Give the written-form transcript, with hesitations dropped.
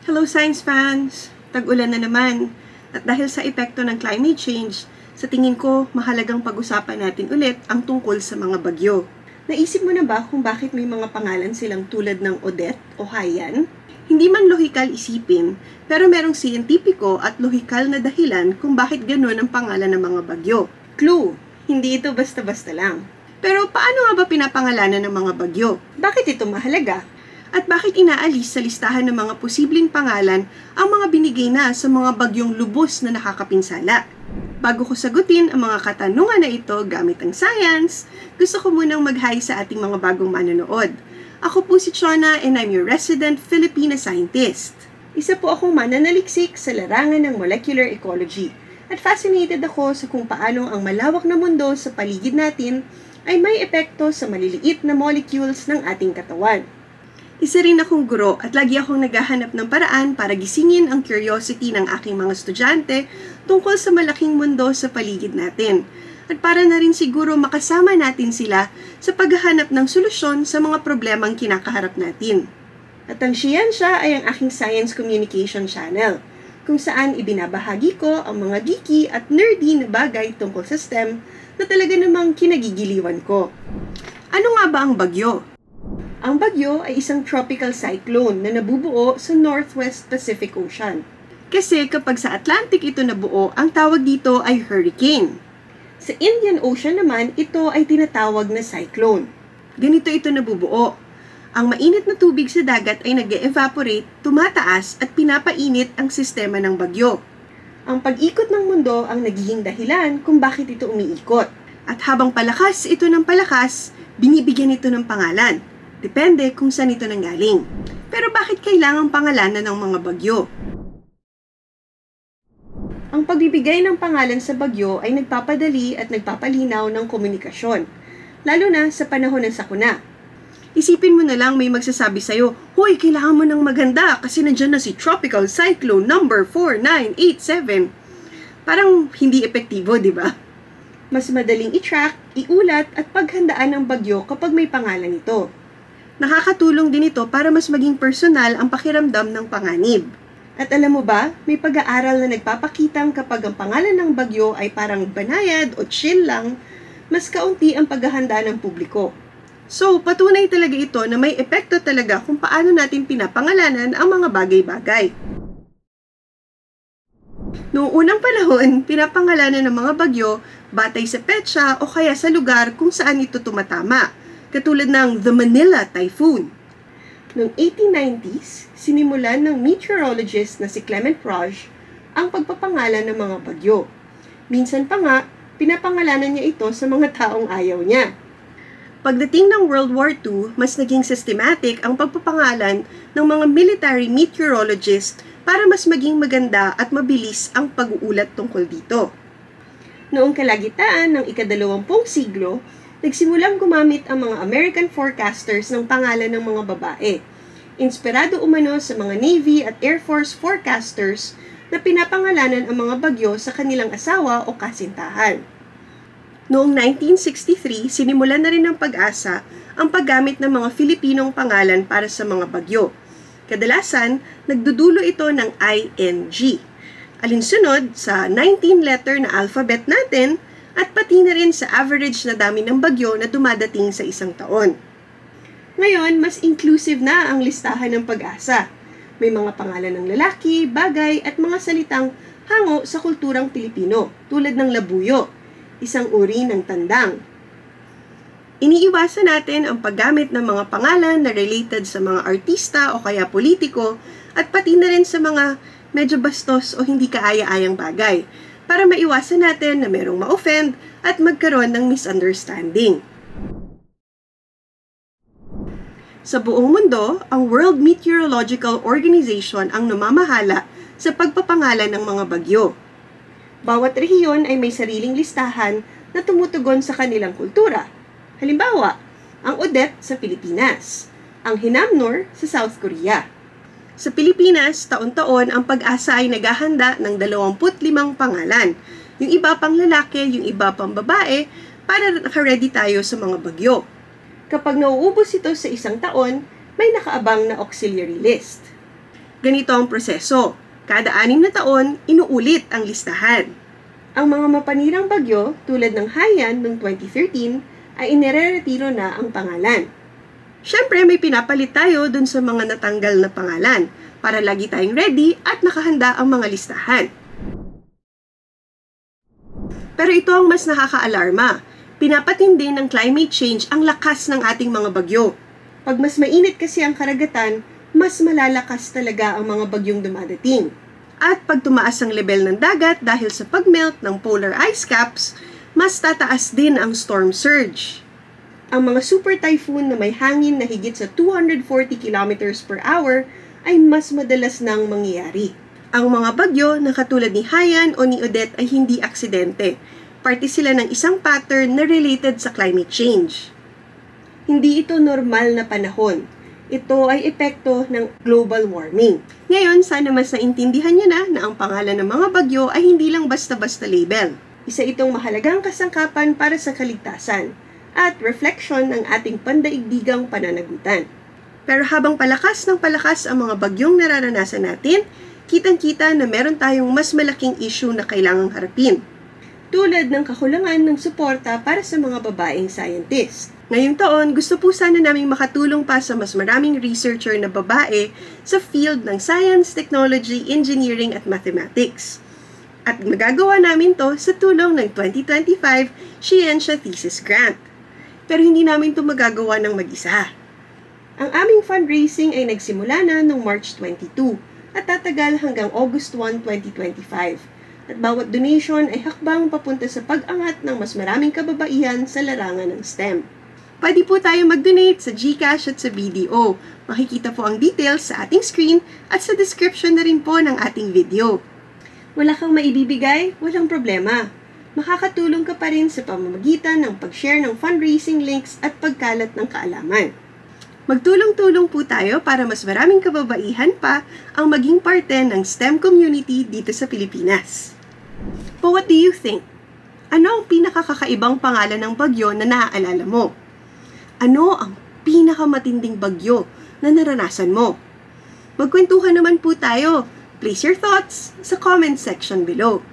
Hello science fans! Tag-ulan na naman. At dahil sa epekto ng climate change, sa tingin ko mahalagang pag-usapan natin ulit ang tungkol sa mga bagyo. Naisip mo na ba kung bakit may mga pangalan silang tulad ng Odette o Haiyan? Hindi man lohikal isipin, pero merong siyentipiko at lohikal na dahilan kung bakit ganun ang pangalan ng mga bagyo. Clue! Hindi ito basta-basta lang. Pero paano nga ba pinapangalanan ng mga bagyo? Bakit ito mahalaga? At bakit inaalis sa listahan ng mga posibleng pangalan ang mga binigay na sa mga bagyong lubos na nakakapinsala? Bago ko sagutin ang mga katanungan na ito gamit ang science, gusto ko munang mag-hi sa ating mga bagong manonood. Ako po si Chona and I'm your resident Filipina scientist. Isa po akong mananaliksik sa larangan ng molecular ecology at fascinated ako sa kung paano ang malawak na mundo sa paligid natin ay may epekto sa maliliit na molecules ng ating katawan. Isa rin akong guro at lagi akong naghahanap ng paraan para gisingin ang curiosity ng aking mga estudyante tungkol sa malaking mundo sa paligid natin. At para na rin siguro makasama natin sila sa paghahanap ng solusyon sa mga problemang kinakaharap natin. At ang Scientia ay ang aking science communication channel, kung saan ibinabahagi ko ang mga geeky at nerdy na bagay tungkol sa STEM na talaga namang kinagigiliwan ko. Ano nga ba ang bagyo? Ang bagyo ay isang tropical cyclone na nabubuo sa Northwest Pacific Ocean. Kasi kapag sa Atlantic ito nabuo, ang tawag dito ay hurricane. Sa Indian Ocean naman, ito ay tinatawag na cyclone. Ganito ito nabubuo. Ang mainit na tubig sa dagat ay nag-evaporate, tumataas at pinapainit ang sistema ng bagyo. Ang pag-ikot ng mundo ang nagiging dahilan kung bakit ito umiikot. At habang palakas ito ng palakas, binibigyan ito ng pangalan. Depende kung saan ito nanggaling. Pero bakit kailangang pangalanan ng mga bagyo? Ang pagbibigay ng pangalan sa bagyo ay nagpapadali at nagpapalinaw ng komunikasyon, lalo na sa panahon ng sakuna. Isipin mo na lang may magsasabi sa'yo, "Hoy, kailangan mo ng maganda kasi nandyan na si Tropical Cyclone number 4987. Parang hindi epektibo, di ba? Mas madaling i-track, iulat at paghandaan ng bagyo kapag may pangalan ito. Nakakatulong din ito para mas maging personal ang pakiramdam ng panganib. At alam mo ba, may pag-aaral na nagpapakitang kapag ang pangalan ng bagyo ay parang banayad o chill lang, mas kaunti ang paghahanda ng publiko. So, patunay talaga ito na may epekto talaga kung paano natin pinapangalanan ang mga bagay-bagay. Noong unang panahon, pinapangalanan ng mga bagyo batay sa petsa o kaya sa lugar kung saan ito tumatama, katulad ng The Manila Typhoon. Noong 1890s, sinimulan ng meteorologist na si Clement Raj ang pagpapangalan ng mga bagyo. Minsan pa nga, pinapangalanan niya ito sa mga taong ayaw niya. Pagdating ng World War II, mas naging systematic ang pagpapangalan ng mga military meteorologist para mas maging maganda at mabilis ang pag-uulat tungkol dito. Noong kalagitnaan ng ika-20 siglo, nagsimulang gumamit ang mga American forecasters ng pangalan ng mga babae. Inspirado umano sa mga Navy at Air Force forecasters na pinapangalanan ang mga bagyo sa kanilang asawa o kasintahan. Noong 1963, sinimulan na rin ng Pag-asa ang paggamit ng mga Filipinong pangalan para sa mga bagyo. Kadalasan, nagdudulo ito ng ING. Alinsunod sa 19-letter na alphabet natin at pati na rin sa average na dami ng bagyo na dumadating sa isang taon. Ngayon, mas inclusive na ang listahan ng Pag-asa. May mga pangalan ng lalaki, bagay at mga salitang hango sa kulturang Pilipino, tulad ng labuyo, isang uri ng tandang. Iniiwasan natin ang paggamit ng mga pangalan na related sa mga artista o kaya politiko at pati na rin sa mga medyo bastos o hindi kaaya-ayang bagay para maiwasan natin na merong ma-offend at magkaroon ng misunderstanding. Sa buong mundo, ang World Meteorological Organization ang namamahala sa pagpapangalan ng mga bagyo. Bawat rehiyon ay may sariling listahan na tumutugon sa kanilang kultura. Halimbawa, ang Odette sa Pilipinas, ang Hinamnor sa South Korea. Sa Pilipinas, taon-taon ang Pag-asa ay naghahanda ng 25 pangalan. Yung iba pang lalaki, yung iba pang babae, para naka-ready tayo sa mga bagyo. Kapag nauubos ito sa isang taon, may nakaabang na auxiliary list. Ganito ang proseso. Kada 6 na taon, inuulit ang listahan. Ang mga mapanirang bagyo tulad ng Haiyan noong 2013 ay inireretiro na ang pangalan. Siyempre, may pinapalit tayo dun sa mga natanggal na pangalan para lagi tayong ready at nakahanda ang mga listahan. Pero ito ang mas nakakaalarma. Pinapatindi ng climate change ang lakas ng ating mga bagyo. Pag mas mainit kasi ang karagatan, mas malalakas talaga ang mga bagyong dumadating. At pag tumaas ang level ng dagat dahil sa pagmelt ng polar ice caps, mas tataas din ang storm surge. Ang mga super typhoon na may hangin na higit sa 240 km per hour ay mas madalas nang mangyayari. Ang mga bagyo na katulad ni Haiyan o ni Odette ay hindi aksidente. Parte sila ng isang pattern na related sa climate change. Hindi ito normal na panahon. Ito ay epekto ng global warming. Ngayon, sana mas naintindihan niyo na ang pangalan ng mga bagyo ay hindi lang basta-basta label. Isa itong mahalagang kasangkapan para sa kaligtasan at reflection ng ating pandaigdigang pananagutan. Pero habang palakas ng palakas ang mga bagyong nararanasan natin, kitang-kita na meron tayong mas malaking issue na kailangang harapin. Tulad ng kakulangan ng suporta para sa mga babaeng scientist. Ngayong taon, gusto po sana naming makatulong pa sa mas maraming researcher na babae sa field ng science, technology, engineering at mathematics. At magagawa namin to sa tulong ng 2025 Scientia Thesis Grant. Pero hindi namin to magagawa ng mag-isa. Ang aming fundraising ay nagsimula na noong March 22 at tatagal hanggang August 1, 2025. At bawat donation ay hakbang papunta sa pag-angat ng mas maraming kababaihan sa larangan ng STEM. Pwede po tayo mag-donate sa GCash at sa BDO. Makikita po ang details sa ating screen at sa description na rin po ng ating video. Wala kang maibibigay? Walang problema. Makakatulong ka pa rin sa pamamagitan ng pag-share ng fundraising links at pagkalat ng kaalaman. Magtulong-tulong po tayo para mas maraming kababaihan pa ang maging parte ng STEM community dito sa Pilipinas. But what do you think? Ano ang pinakakakaibang pangalan ng bagyo na naaalala mo? Ano ang pinakamatinding bagyo na naranasan mo? Magkwentuhan naman po tayo. Place your thoughts sa comment section below.